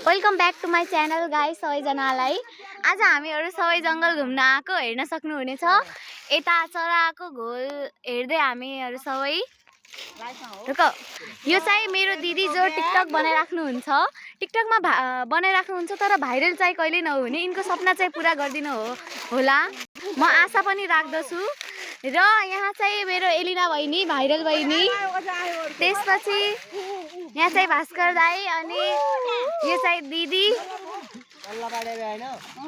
Welcome back to my channel guys सबैजनालाई। आज हामीहरू सबै जंगल घुम्न आएको हेर्न सक्नुहुनेछ। यता चराको घोल हेर्दै हामीहरू सबै यो चाहिँ मेरो दिदी जो टिकटक बनाइराख्नुहुन्छ। टिकटकमा बनाइराख्नुहुन्छ तर भाइरल चाहिँ कहिले नहुने। यिनको सपना चाहिँ पुरा गरिदिनु होला म आशा पनि राख्दछु। र यहाँ चाहिँ मेरो एलिना बहिनी भाइरल बहिनी, त्यसपछि यहाँ चाहिँ भास्कर दाई अनि यो चाहिँ दिदी,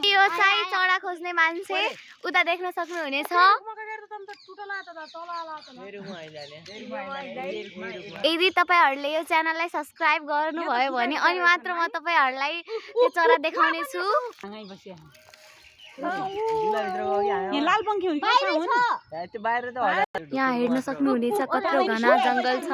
यो चाहिँ चरा खोज्ने मान्छे उता देख्न सक्नुहुनेछ। यदि तपाईहरुले यो च्यानललाई सब्स्क्राइब गर्नुभयो भने अनि मात्र म तपाईहरुलाई यो चरा देखाउने छु। यहाँ हेर्न सक्नुहुनेछ कत्रो घना जंगल छ।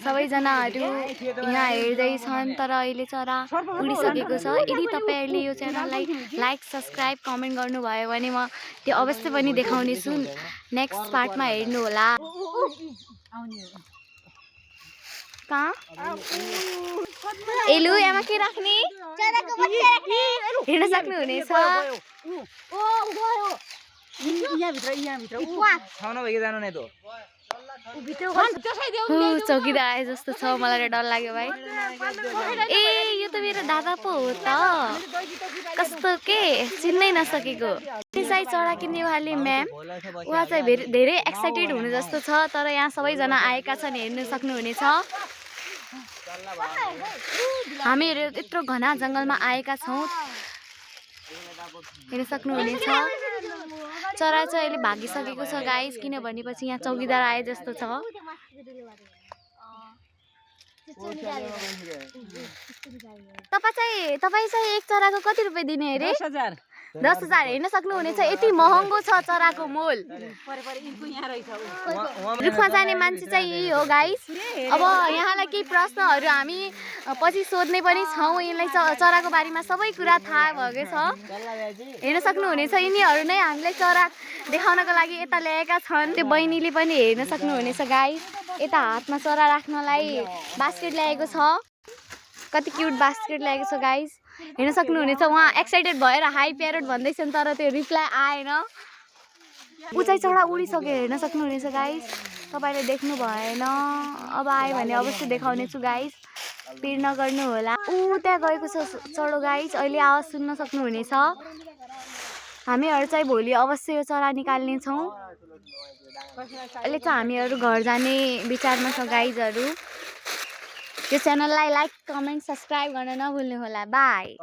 सबैजनाहरू यहाँ हेर्दै छन् तर अहिले चरा उडिसकेको छ। यदि तपाईहरुले यो च्यानललाई लाइक सब्स्क्राइब कमेन्ट गर्नुभयो भने म त्यो अवश्य पनि देखाउने छु। नेक्स्ट पार्टमा हेर्नु होला। एलु यामा के राख्ने हेर्न सक्नुहुनेछ। चौकीदार आए जस्तो छ, मलाई डर लाग्यो भाइ। ए यो त मेरो दादा पो हो त, कस्तो के चिन्नै नसकेको। त्यसै चरा किन्नेवाली म्याम उहाँ चाहिँ धेरै एक्साइटेड हुनु जस्तो छ। तर यहाँ सबैजना आएका छन्, हेर्न सक्नुहुनेछ। हामीहरू यत्रो घना जंगलमा आएका छौँ, हेर्न सक्नुहुनेछ। चरा चाहिँ अहिले भागिसकेको छ गाइस, किनभने पछि यहाँ चौकीदार आए जस्तो छ। तपाईँ चाहिँ एक चराको कति रुपैयाँ दिने अरे? 10,000। हेर्न सक्नुहुनेछ यति महँगो छ चराको मोल। रुखमा जाने मान्छे चाहिँ यही हो गाइस। अब यहाँलाई केही प्रश्नहरू हामी पछि सोध्ने पनि छौँ। यिनलाई चराको बारेमा सबै कुरा थाहा भएको छ। हेर्न सक्नुहुनेछ यिनीहरू नै हामीलाई चरा देखाउनको लागि यता ल्याएका छन्। त्यो बहिनीले पनि हेर्न सक्नुहुनेछ गाइस, यता हातमा चरा राख्नलाई बास्केट ल्याएको छ। कति क्युट बास्केट ल्याएको छ गाइस, हेर्न सक्नुहुनेछ। उहाँ एक्साइटेड भएर हाई प्यारोट भन्दैछन् तर त्यो रिप्लाई आएन। ऊ चाहिँ चढा उडिसक्यो, हेर्न सक्नुहुनेछ गाइस। तपाईले देख्नु भएन, अब आयो भने अवश्य देखाउने छु गाइस, पिर नगर्नु होला। ऊ त्यहाँ गएको छ चढो गाइस, अहिले आवाज सुन्न सक्नुहुनेछ। हामीहरू चाहिँ भोलि अवश्य यो चरा निकाल्ने छौँ। अहिले चाहिँ हामीहरू घर जाने विचारमा छ गाइजहरू। यो च्यानललाई लाइक कमेन्ट सब्स्क्राइब गर्न नभुल्नु होला। बाई।